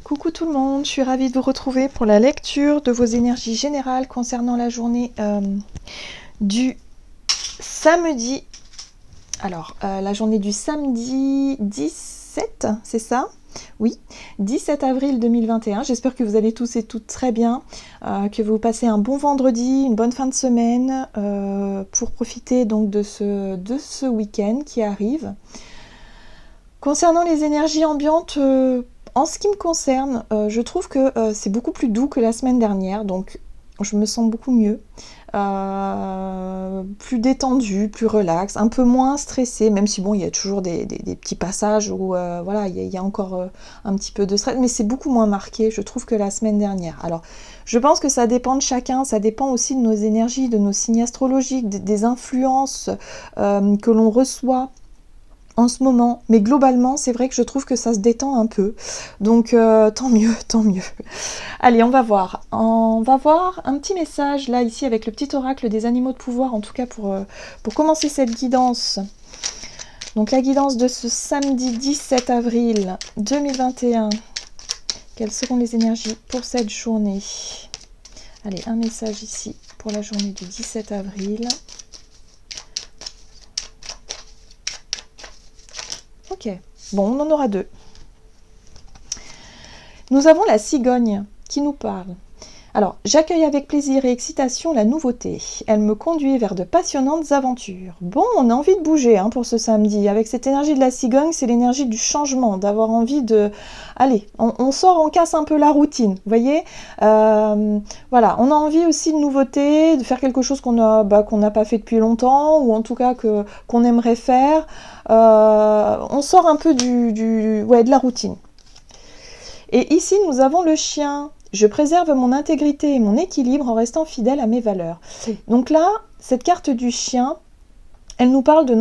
Coucou tout le monde, je suis ravie de vous retrouver pour la lecture de vos énergies générales concernant la journée du samedi. Alors, la journée du samedi 17, c'est ça? Oui, 17 avril 2021. J'espère que vous allez tous et toutes très bien, que vous passez un bon vendredi, une bonne fin de semaine pour profiter donc de ce week-end qui arrive. Concernant les énergies ambiantes, en ce qui me concerne, je trouve que c'est beaucoup plus doux que la semaine dernière, donc je me sens beaucoup mieux, plus détendue, plus relax, un peu moins stressée, même si bon, il y a toujours des petits passages où voilà, il y a encore un petit peu de stress, mais c'est beaucoup moins marqué, je trouve, que la semaine dernière. Alors, je pense que ça dépend de chacun, ça dépend aussi de nos énergies, de nos signes astrologiques, des influences que l'on reçoit en ce moment, mais globalement c'est vrai que je trouve que ça se détend un peu, donc tant mieux, tant mieux. Allez, on va voir un petit message là ici avec le petit oracle des animaux de pouvoir, en tout cas pour commencer cette guidance. Donc la guidance de ce samedi 17 avril 2021, quelles seront les énergies pour cette journée? Allez, un message ici pour la journée du 17 avril. Ok, bon, on en aura deux. Nous avons la cigogne qui nous parle. Alors, j'accueille avec plaisir et excitation la nouveauté. Elle me conduit vers de passionnantes aventures. Bon, on a envie de bouger pour ce samedi. Avec cette énergie de la cigogne, c'est l'énergie du changement, d'avoir envie de... Allez, on sort, on casse un peu la routine, vous voyez. Voilà, on a envie aussi de nouveauté, de faire quelque chose qu'on n'a pas fait depuis longtemps, ou en tout cas qu'on aimerait faire. On sort un peu de la routine. Et ici, nous avons le chien. Je préserve mon intégrité et mon équilibre en restant fidèle à mes valeurs. Donc là, cette carte du chien, elle nous parle de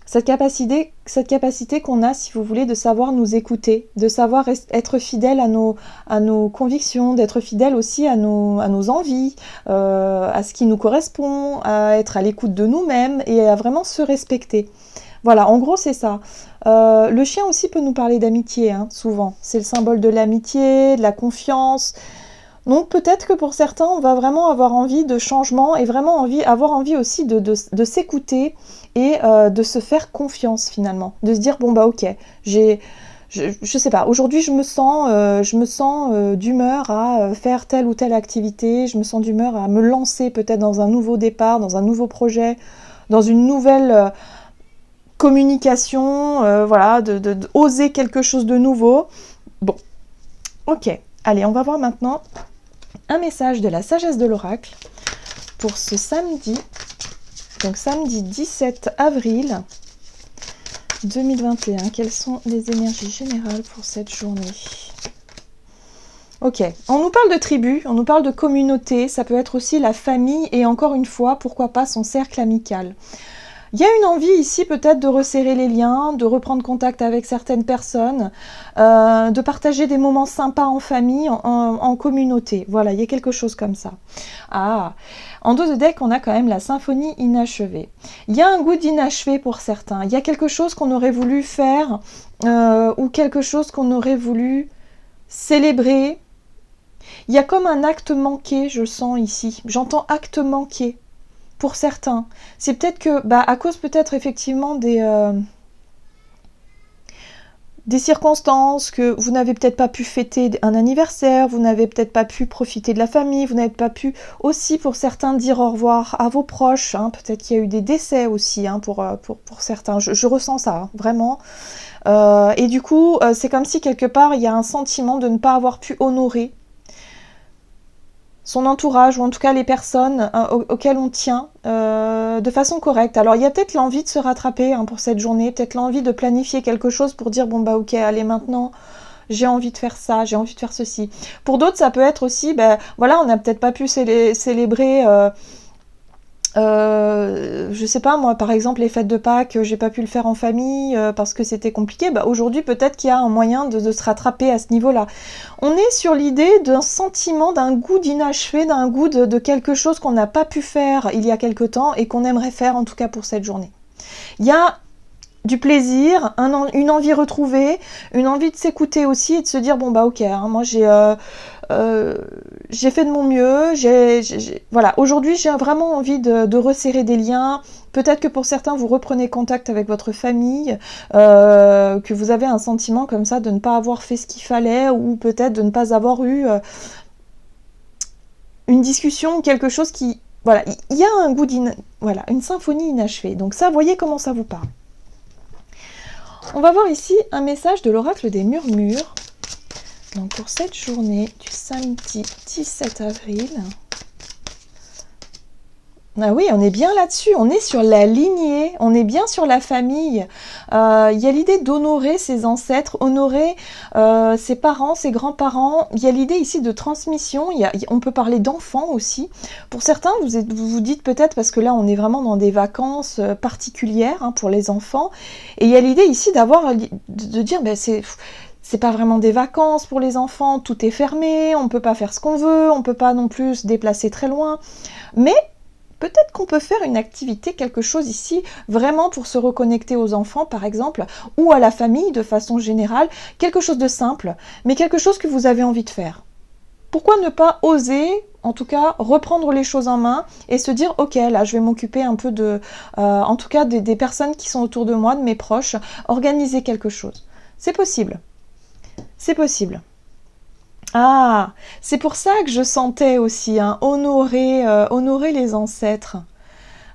cette capacité qu'on a, si vous voulez, de savoir nous écouter, de savoir être fidèle à nos convictions, d'être fidèle aussi à nos envies, à ce qui nous correspond, à être à l'écoute de nous-mêmes et à vraiment se respecter. Voilà, en gros, c'est ça. Le chien aussi peut nous parler d'amitié, souvent. C'est le symbole de l'amitié, de la confiance. Donc peut-être que pour certains, on va vraiment avoir envie de changement et vraiment avoir envie aussi de s'écouter et de se faire confiance finalement. De se dire, bon bah ok, je sais pas, aujourd'hui je me sens d'humeur à faire telle ou telle activité, je me sens d'humeur à me lancer peut-être dans un nouveau départ, dans un nouveau projet, dans une nouvelle... communication, voilà, de oser quelque chose de nouveau. Bon, ok. Allez, on va voir maintenant un message de la sagesse de l'oracle pour ce samedi, donc samedi 17 avril 2021. Quelles sont les énergies générales pour cette journée? Ok, on nous parle de tribu, on nous parle de communauté, ça peut être aussi la famille et encore une fois, pourquoi pas son cercle amical. Il y a une envie ici peut-être de resserrer les liens, de reprendre contact avec certaines personnes, de partager des moments sympas en famille, en communauté. Voilà, il y a quelque chose comme ça. Ah, en dos de deck, on a quand même la symphonie inachevée. Il y a un goût d'inachevé pour certains. Il y a quelque chose qu'on aurait voulu faire ou quelque chose qu'on aurait voulu célébrer. Il y a comme un acte manqué, je sens ici. J'entends acte manqué. Pour certains, c'est peut-être que, à cause peut-être effectivement des circonstances, que vous n'avez peut-être pas pu fêter un anniversaire, vous n'avez peut-être pas pu profiter de la famille, vous n'avez pas pu aussi pour certains dire au revoir à vos proches, peut-être qu'il y a eu des décès aussi pour certains, je ressens ça, vraiment. Et du coup, c'est comme si quelque part, il y a un sentiment de ne pas avoir pu honorer son entourage, ou en tout cas les personnes auxquelles on tient de façon correcte. Alors il y a peut-être l'envie de se rattraper pour cette journée, peut-être l'envie de planifier quelque chose pour dire bon ok, allez maintenant j'ai envie de faire ça, j'ai envie de faire ceci. Pour d'autres ça peut être aussi, voilà, on n'a peut-être pas pu célébrer... je sais pas moi, par exemple les fêtes de Pâques, j'ai pas pu le faire en famille parce que c'était compliqué. Aujourd'hui peut-être qu'il y a un moyen de se rattraper à ce niveau-là. On est sur l'idée d'un sentiment, d'un goût d'inachevé, d'un goût de quelque chose qu'on n'a pas pu faire il y a quelque temps et qu'on aimerait faire en tout cas pour cette journée. Il y a du plaisir, une envie retrouvée, une envie de s'écouter aussi et de se dire bon bah ok, hein, moi j'ai fait de mon mieux, voilà, aujourd'hui j'ai vraiment envie de resserrer des liens. Peut-être que pour certains vous reprenez contact avec votre famille, que vous avez un sentiment comme ça de ne pas avoir fait ce qu'il fallait ou peut-être de ne pas avoir eu une discussion, quelque chose qui... Voilà, il y a un goût voilà, une symphonie inachevée. Donc ça, voyez comment ça vous parle. On va voir ici un message de l'oracle des murmures. Donc pour cette journée du samedi 17 avril. Ah oui, on est bien là-dessus, on est sur la lignée, on est bien sur la famille. Il y a l'idée d'honorer ses ancêtres, honorer ses parents, ses grands-parents. Il y a l'idée ici de transmission, on peut parler d'enfants aussi. Pour certains, vous vous dites peut-être, parce que là on est vraiment dans des vacances particulières hein, pour les enfants, et il y a l'idée ici de dire, ben, c'est pas vraiment des vacances pour les enfants, tout est fermé, on peut pas faire ce qu'on veut, on peut pas non plus se déplacer très loin, mais peut-être qu'on peut faire une activité, quelque chose ici, vraiment pour se reconnecter aux enfants, par exemple, ou à la famille de façon générale, quelque chose de simple, mais quelque chose que vous avez envie de faire. Pourquoi ne pas oser, en tout cas, reprendre les choses en main et se dire, ok, là, je vais m'occuper un peu en tout cas, des personnes qui sont autour de moi, de mes proches, organiser quelque chose. C'est possible. C'est possible. Ah, c'est pour ça que je sentais aussi, hein, honorer les ancêtres.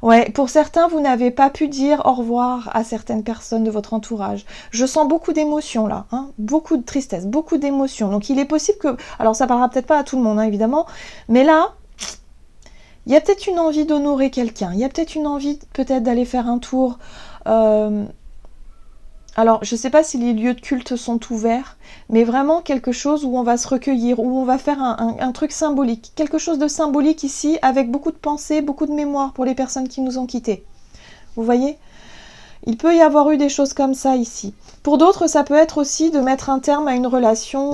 Ouais, pour certains, vous n'avez pas pu dire au revoir à certaines personnes de votre entourage. Je sens beaucoup d'émotions là, hein, beaucoup de tristesse, beaucoup d'émotions. Donc il est possible que... Alors ça parlera peut-être pas à tout le monde, hein, évidemment, mais là, il y a peut-être une envie d'honorer quelqu'un, il y a peut-être une envie peut-être d'aller faire un tour... Alors, je ne sais pas si les lieux de culte sont ouverts, mais vraiment quelque chose où on va se recueillir, où on va faire un truc symbolique. Quelque chose de symbolique ici, avec beaucoup de pensées, beaucoup de mémoire pour les personnes qui nous ont quittés. Vous voyez ? Il peut y avoir eu des choses comme ça ici. Pour d'autres, ça peut être aussi de mettre un terme à une relation,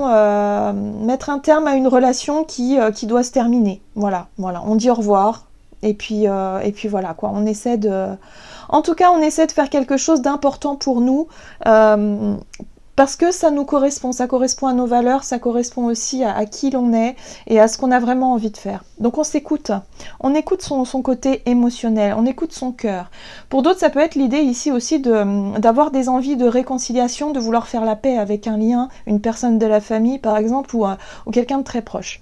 qui doit se terminer. Voilà, on dit au revoir, et puis voilà, quoi. On essaie de... En tout cas, on essaie de faire quelque chose d'important pour nous, parce que ça nous correspond, ça correspond à nos valeurs, ça correspond aussi à qui l'on est et à ce qu'on a vraiment envie de faire. Donc on s'écoute, on écoute son côté émotionnel, on écoute son cœur. Pour d'autres, ça peut être l'idée ici aussi d'avoir des envies de réconciliation, de vouloir faire la paix avec un lien, une personne de la famille par exemple, ou quelqu'un de très proche,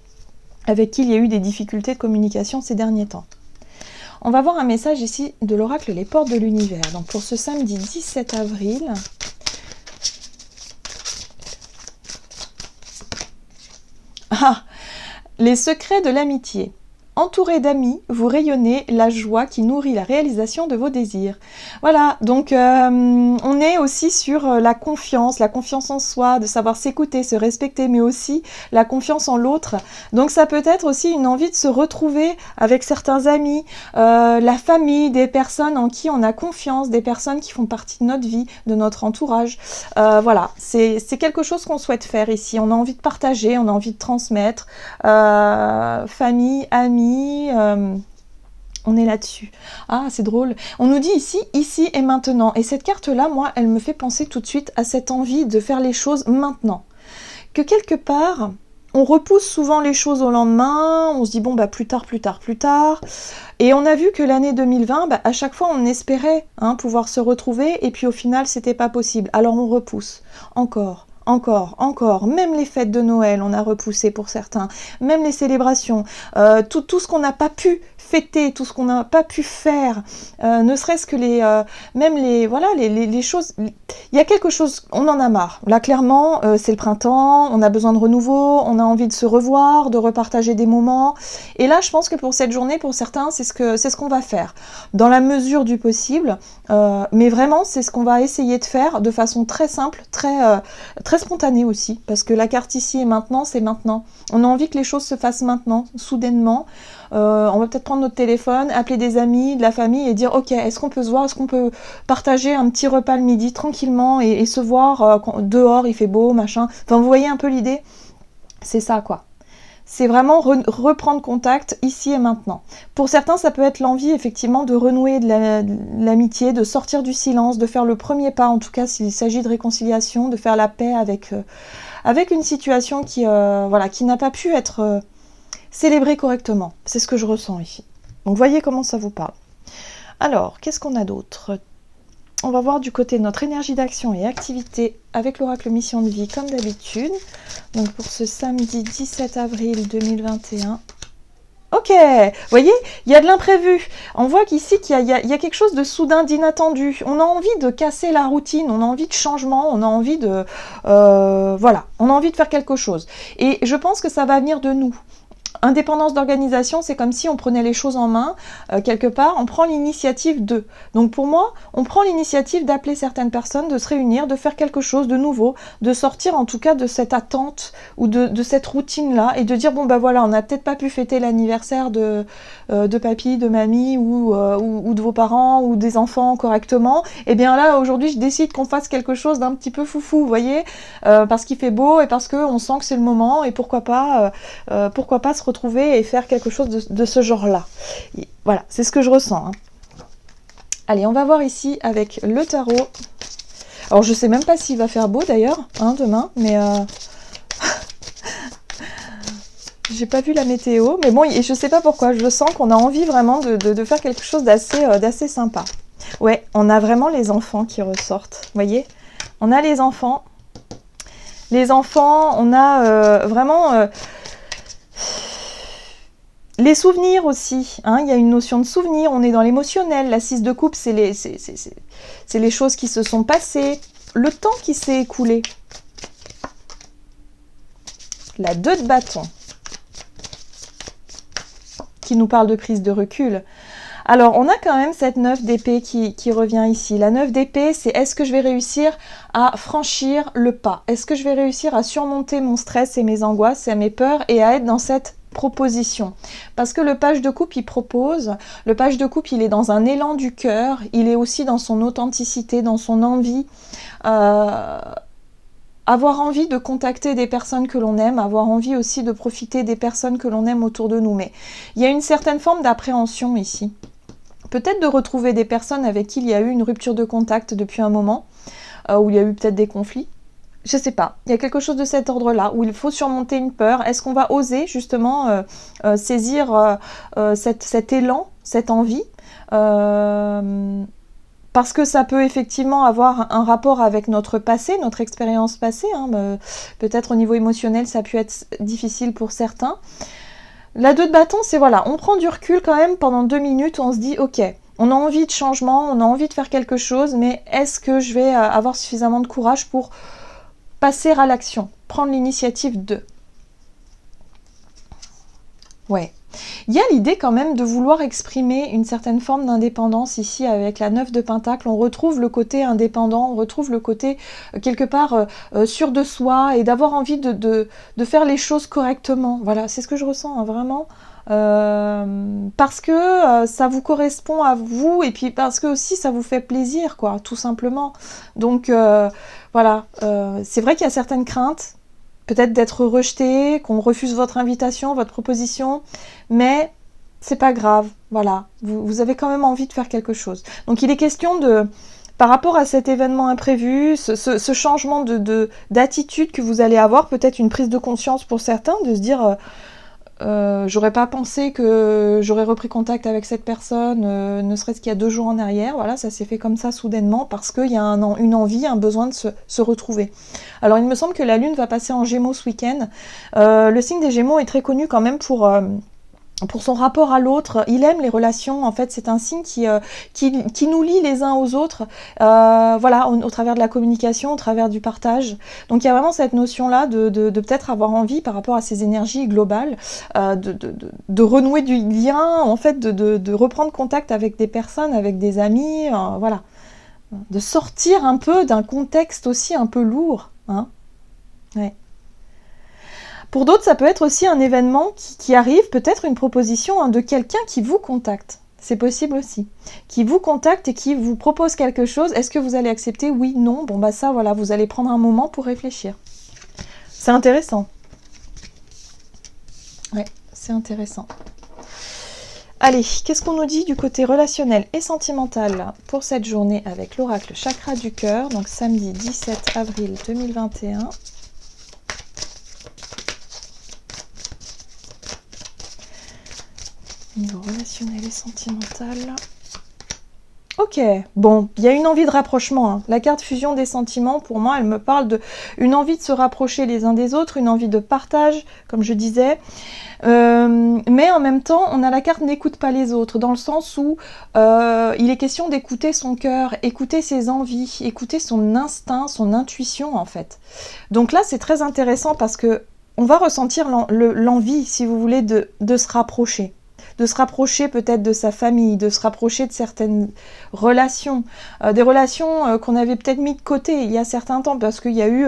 avec qui il y a eu des difficultés de communication ces derniers temps. On va voir un message ici de l'oracle Les Portes de l'Univers. Donc pour ce samedi 17 avril, les secrets de l'amitié. Entouré d'amis, vous rayonnez la joie qui nourrit la réalisation de vos désirs. Voilà, donc on est aussi sur la confiance en soi, de savoir s'écouter, se respecter, mais aussi la confiance en l'autre. Donc ça peut être aussi une envie de se retrouver avec certains amis, la famille, des personnes en qui on a confiance, des personnes qui font partie de notre vie, de notre entourage. Voilà, c'est quelque chose qu'on souhaite faire ici. On a envie de partager, on a envie de transmettre. Famille, amis, on est là-dessus. Ah, c'est drôle. On nous dit ici et maintenant. Et cette carte-là, moi, elle me fait penser tout de suite à cette envie de faire les choses maintenant. Que quelque part, on repousse souvent les choses au lendemain, on se dit bon, bah plus tard. Et on a vu que l'année 2020, à chaque fois, on espérait pouvoir se retrouver, et puis au final, c'était pas possible. Alors on repousse. Encore. Même les fêtes de Noël, on a repoussé pour certains, même les célébrations, tout ce qu'on n'a pas pu fêter, tout ce qu'on n'a pas pu faire, ne serait-ce que les choses, il y a quelque chose, on en a marre. Là, clairement, c'est le printemps, on a besoin de renouveau, on a envie de se revoir, de repartager des moments, et là, je pense que pour cette journée, pour certains, c'est ce qu'on va faire, dans la mesure du possible, mais vraiment, c'est ce qu'on va essayer de faire de façon très simple, très spontanée aussi, parce que la carte ici et maintenant, c'est maintenant. On a envie que les choses se fassent maintenant, soudainement. On va peut-être prendre notre téléphone, appeler des amis, de la famille et dire ok, est-ce qu'on peut se voir, est-ce qu'on peut partager un petit repas le midi tranquillement et se voir dehors, il fait beau, machin. Enfin, vous voyez un peu l'idée? C'est ça, quoi. c'est vraiment reprendre contact ici et maintenant. Pour certains, ça peut être l'envie effectivement de renouer de l'amitié, de sortir du silence, de faire le premier pas, en tout cas s'il s'agit de réconciliation, de faire la paix avec, avec une situation qui, voilà, qui n'a pas pu être célébrée correctement. C'est ce que je ressens ici. Donc voyez comment ça vous parle. Alors, qu'est-ce qu'on a d'autre? On va voir du côté de notre énergie d'action et activité avec l'oracle mission de vie comme d'habitude. Donc pour ce samedi 17 avril 2021. Ok, vous voyez, il y a de l'imprévu. On voit qu'ici, qu'il y a quelque chose de soudain, d'inattendu. On a envie de casser la routine, on a envie de changement, on a envie de... voilà, on a envie de faire quelque chose. Et je pense que ça va venir de nous. Indépendance d'organisation, c'est comme si on prenait les choses en main, quelque part, on prend l'initiative de. Donc pour moi, on prend l'initiative d'appeler certaines personnes, de se réunir, de faire quelque chose de nouveau, de sortir en tout cas de cette attente ou de cette routine-là et de dire, bon ben voilà, on n'a peut-être pas pu fêter l'anniversaire de papy, de mamie ou de vos parents ou des enfants correctement. Et bien là, aujourd'hui, je décide qu'on fasse quelque chose d'un petit peu foufou, vous voyez, parce qu'il fait beau et parce qu'on sent que c'est le moment et pourquoi pas se retrouver et faire quelque chose de ce genre-là. Voilà, c'est ce que je ressens. Hein. Allez, on va voir ici avec le tarot. Alors, je sais même pas s'il va faire beau d'ailleurs, hein, demain, mais j'ai pas vu la météo. Mais bon, et je sais pas pourquoi, je sens qu'on a envie vraiment de faire quelque chose d'assez sympa. Ouais, on a vraiment les enfants qui ressortent, vous voyez? On a les enfants. Les enfants, on a vraiment... les souvenirs aussi, hein, il y a une notion de souvenir, on est dans l'émotionnel, la 6 de coupe, c'est les choses qui se sont passées, le temps qui s'est écoulé. La 2 de bâton, qui nous parle de prise de recul. Alors, on a quand même cette 9 d'épée qui revient ici. La 9 d'épée, c'est est-ce que je vais réussir à franchir le pas? Est-ce que je vais réussir à surmonter mon stress et mes angoisses et mes peurs et à être dans cette proposition? Parce que le page de coupe, il propose. Le page de coupe, il est dans un élan du cœur. Il est aussi dans son authenticité, dans son envie. Avoir envie de contacter des personnes que l'on aime, avoir envie aussi de profiter des personnes que l'on aime autour de nous. Mais il y a une certaine forme d'appréhension ici. Peut-être de retrouver des personnes avec qui il y a eu une rupture de contact depuis un moment, où il y a eu peut-être des conflits. Je sais pas, il y a quelque chose de cet ordre-là, où il faut surmonter une peur. Est-ce qu'on va oser justement saisir cet élan, cette envie parce que ça peut effectivement avoir un rapport avec notre passé, notre expérience passée. Hein, peut-être au niveau émotionnel, ça a pu être difficile pour certains. La 2 de bâton, c'est voilà, on prend du recul quand même pendant 2 minutes, on se dit ok, on a envie de changement, on a envie de faire quelque chose, mais est-ce que je vais avoir suffisamment de courage pour passer à l'action, prendre l'initiative de... Ouais. Il y a l'idée quand même de vouloir exprimer une certaine forme d'indépendance ici avec la 9 de Pentacle. On retrouve le côté indépendant, on retrouve le côté quelque part sûr de soi et d'avoir envie de faire les choses correctement. Voilà, c'est ce que je ressens hein, vraiment. Parce que ça vous correspond à vous et puis parce que aussi ça vous fait plaisir, quoi, tout simplement. Donc voilà, c'est vrai qu'il y a certaines craintes. Peut-être d'être rejeté, qu'on refuse votre invitation, votre proposition, mais c'est pas grave, voilà, vous avez quand même envie de faire quelque chose. Donc il est question de, par rapport à cet événement imprévu, ce changement d'attitude que vous allez avoir, peut-être une prise de conscience pour certains, de se dire j'aurais pas pensé que j'aurais repris contact avec cette personne, ne serait-ce qu'il y a 2 jours en arrière, voilà, ça s'est fait comme ça soudainement, parce qu'il y a une envie, un besoin de se retrouver. Alors il me semble que la Lune va passer en Gémeaux ce week-end. Le signe des Gémeaux est très connu quand même pour son rapport à l'autre. Il aime les relations, en fait c'est un signe qui nous lie les uns aux autres, voilà, au travers de la communication, au travers du partage. Donc il y a vraiment cette notion-là de peut-être avoir envie par rapport à ces énergies globales, de renouer du lien, en fait de reprendre contact avec des personnes, avec des amis, voilà. De sortir un peu d'un contexte aussi un peu lourd, hein. Ouais. Pour d'autres, ça peut être aussi un événement qui arrive, peut-être une proposition hein, de quelqu'un qui vous contacte. C'est possible aussi. Qui vous contacte et qui vous propose quelque chose. Est-ce que vous allez accepter? Oui, non. Bon, bah ça, voilà, vous allez prendre un moment pour réfléchir. C'est intéressant. Ouais, c'est intéressant. Allez, qu'est-ce qu'on nous dit du côté relationnel et sentimental pour cette journée avec l'oracle Chakra du cœur, donc samedi 17 avril 2021. Niveau relationnel et sentimental. Ok, bon, il y a une envie de rapprochement. Hein. La carte fusion des sentiments, pour moi, elle me parle d'une envie de se rapprocher les uns des autres, une envie de partage, comme je disais. Mais en même temps, on a la carte n'écoute pas les autres, dans le sens où il est question d'écouter son cœur, écouter ses envies, écouter son instinct, son intuition, en fait. Donc là, c'est très intéressant parce que on va ressentir l'envie, si vous voulez, de se rapprocher. De se rapprocher peut-être de sa famille, de se rapprocher de certaines relations, des relations qu'on avait peut-être mis de côté il y a certains temps parce qu'il y a eu,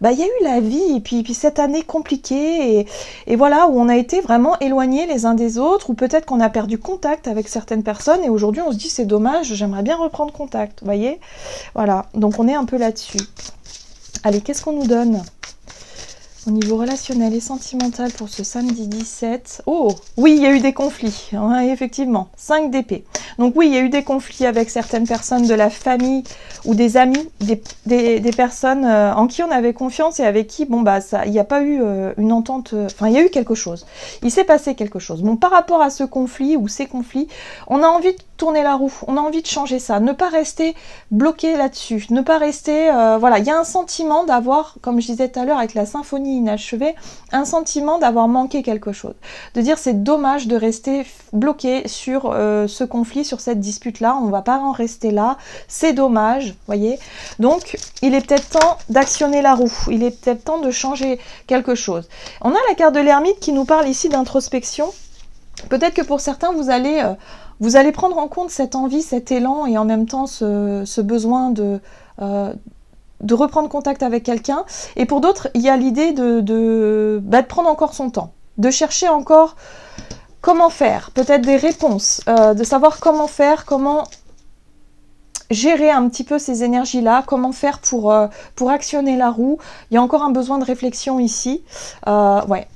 il y a eu la vie et puis cette année compliquée et voilà où on a été vraiment éloignés les uns des autres ou peut-être qu'on a perdu contact avec certaines personnes et aujourd'hui on se dit c'est dommage, j'aimerais bien reprendre contact, vous voyez, voilà, donc on est un peu là-dessus. Allez, qu'est-ce qu'on nous donne ? Au niveau relationnel et sentimental pour ce samedi 17. Oh, oui, il y a eu des conflits, hein, effectivement. 5 d'épée. Donc oui, il y a eu des conflits avec certaines personnes de la famille ou des amis, des personnes en qui on avait confiance et avec qui, il n'y a pas eu une entente, enfin, il y a eu quelque chose. Il s'est passé quelque chose. Bon, par rapport à ce conflit ou ces conflits, on a envie de tourner la roue, on a envie de changer ça, ne pas rester bloqué là-dessus, ne pas rester, voilà, il y a un sentiment d'avoir, comme je disais tout à l'heure avec la symphonie inachevée, un sentiment d'avoir manqué quelque chose, de dire c'est dommage de rester bloqué sur ce conflit, sur cette dispute-là, on ne va pas en rester là, c'est dommage, voyez, donc il est peut-être temps d'actionner la roue, il est peut-être temps de changer quelque chose. On a la carte de l'ermite qui nous parle ici d'introspection, peut-être que pour certains vous allez prendre en compte cette envie, cet élan et en même temps ce besoin de reprendre contact avec quelqu'un. Et pour d'autres, il y a l'idée de prendre encore son temps, de chercher encore comment faire, peut-être des réponses, de savoir comment faire, comment gérer un petit peu ces énergies-là, comment faire pour actionner la roue. Il y a encore un besoin de réflexion ici. Ouais.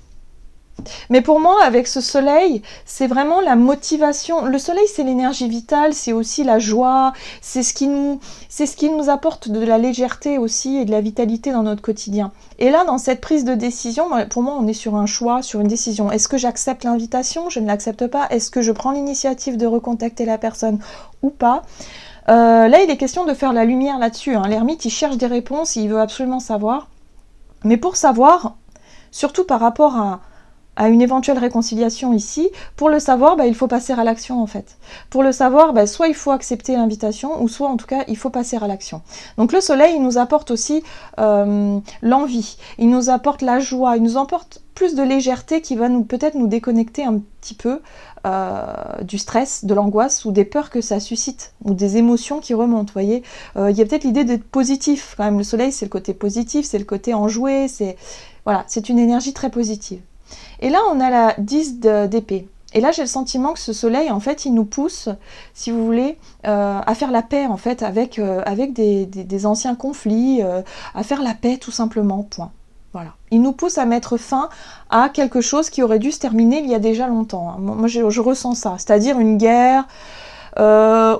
Mais pour moi, avec ce soleil, c'est vraiment la motivation. Le soleil, c'est l'énergie vitale, c'est aussi la joie, c'est ce qui nous apporte de la légèreté aussi et de la vitalité dans notre quotidien. Et là, dans cette prise de décision, pour moi, on est sur un choix, sur une décision. Est-ce que j'accepte l'invitation? Je ne l'accepte pas. Est-ce que je prends l'initiative de recontacter la personne ou pas? Là, il est question de faire la lumière là-dessus. Hein. L'ermite, il cherche des réponses, il veut absolument savoir. Mais pour savoir, surtout par rapport à une éventuelle réconciliation ici, pour le savoir, il faut passer à l'action en fait. Pour le savoir, soit il faut accepter l'invitation, ou soit en tout cas, il faut passer à l'action. Donc le soleil, il nous apporte aussi l'envie, il nous apporte la joie, il nous apporte plus de légèreté qui va peut-être nous déconnecter un petit peu du stress, de l'angoisse ou des peurs que ça suscite, ou des émotions qui remontent, vous voyez. Il y a peut-être l'idée d'être positif, quand même, le soleil, c'est le côté positif, c'est le côté enjoué, c'est une énergie très positive. Et là, on a la 10 d'épée. Et là, j'ai le sentiment que ce soleil, en fait, il nous pousse, si vous voulez, à faire la paix, en fait, avec des anciens conflits, à faire la paix, tout simplement, point. Voilà. Il nous pousse à mettre fin à quelque chose qui aurait dû se terminer il y a déjà longtemps. Hein. Moi, je ressens ça, c'est-à-dire une guerre,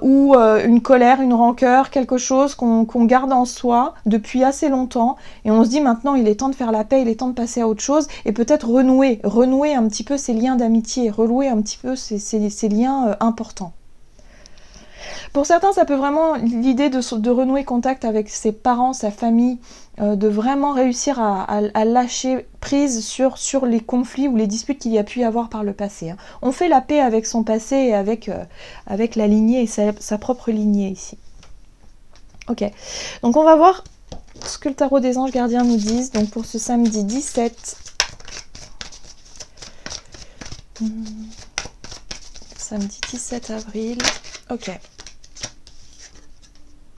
ou une colère, une rancœur, quelque chose qu'on garde en soi depuis assez longtemps et on se dit maintenant il est temps de faire la paix, il est temps de passer à autre chose et peut-être renouer un petit peu ces liens d'amitié, renouer un petit peu ces liens importants. Pour certains, ça peut vraiment l'idée de renouer contact avec ses parents, sa famille, de vraiment réussir à lâcher prise sur les conflits ou les disputes qu'il y a pu y avoir par le passé. Hein. On fait la paix avec son passé et avec la lignée et sa propre lignée ici. Ok, donc on va voir ce que le tarot des anges gardiens nous disent. Donc pour ce samedi 17... Samedi 17 avril... Ok.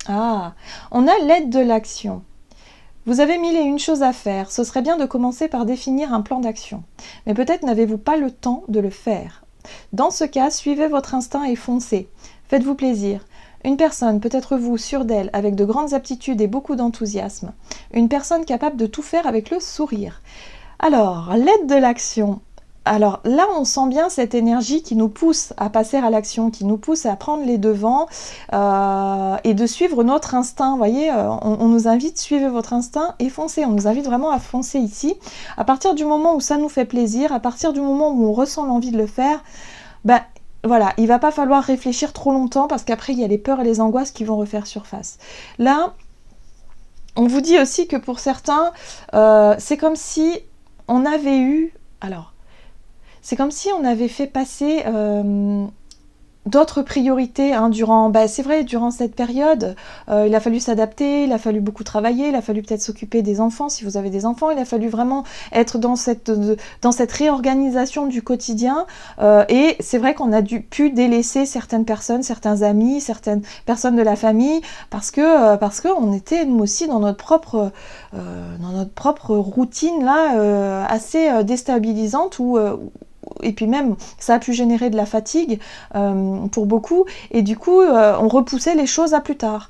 Ah, on a l'aide de l'action. Vous avez mille et une choses à faire, ce serait bien de commencer par définir un plan d'action. Mais peut-être n'avez-vous pas le temps de le faire. Dans ce cas, suivez votre instinct et foncez. Faites-vous plaisir. Une personne, peut-être vous, sûre d'elle, avec de grandes aptitudes et beaucoup d'enthousiasme. Une personne capable de tout faire avec le sourire. Alors, l'aide de l'action. Alors là, on sent bien cette énergie qui nous pousse à passer à l'action, qui nous pousse à prendre les devants et de suivre notre instinct. Vous voyez, on nous invite, suivez votre instinct et foncez. On nous invite vraiment à foncer ici. À partir du moment où ça nous fait plaisir, à partir du moment où on ressent l'envie de le faire, ben voilà, il va pas falloir réfléchir trop longtemps parce qu'après, il y a les peurs et les angoisses qui vont refaire surface. Là, on vous dit aussi que pour certains, c'est comme si on avait eu... Alors, c'est comme si on avait fait passer d'autres priorités durant, c'est vrai, durant cette période, il a fallu s'adapter, il a fallu beaucoup travailler, il a fallu peut-être s'occuper des enfants, si vous avez des enfants, il a fallu vraiment être dans cette réorganisation du quotidien, et c'est vrai qu'on a pu délaisser certaines personnes, certains amis, certaines personnes de la famille, parce que on était nous aussi dans notre propre routine là, assez déstabilisante, et puis même ça a pu générer de la fatigue pour beaucoup, et du coup on repoussait les choses à plus tard.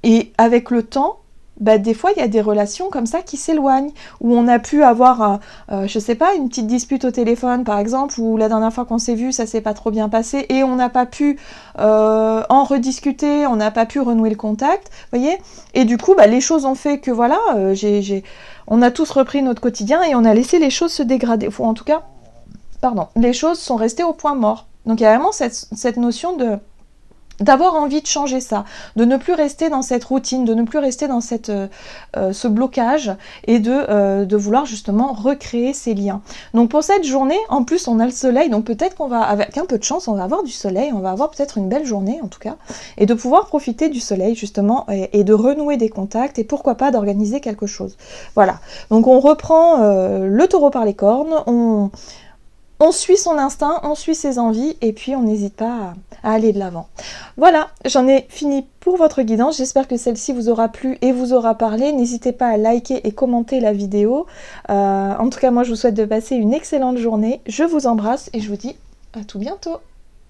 Et avec le temps, des fois il y a des relations comme ça qui s'éloignent, où on a pu avoir, je sais pas, une petite dispute au téléphone par exemple, où la dernière fois qu'on s'est vu ça s'est pas trop bien passé, et on n'a pas pu en rediscuter, on n'a pas pu renouer le contact, vous voyez, et du coup les choses ont fait que voilà, on a tous repris notre quotidien et on a laissé les choses se dégrader, ou en tout cas, les choses sont restées au point mort. Donc il y a vraiment cette notion d'avoir envie de changer ça, de ne plus rester dans cette routine, de ne plus rester dans ce blocage, et de vouloir justement recréer ces liens. Donc pour cette journée, en plus on a le soleil, donc peut-être qu'on va, avec un peu de chance, on va avoir du soleil, on va avoir peut-être une belle journée en tout cas, et de pouvoir profiter du soleil justement, et de renouer des contacts, et pourquoi pas d'organiser quelque chose. Voilà, donc on reprend le taureau par les cornes, on suit son instinct, on suit ses envies, et puis on n'hésite pas à aller de l'avant. Voilà, j'en ai fini pour votre guidance. J'espère que celle-ci vous aura plu et vous aura parlé. N'hésitez pas à liker et commenter la vidéo. En tout cas, moi, je vous souhaite de passer une excellente journée. Je vous embrasse et je vous dis à tout bientôt.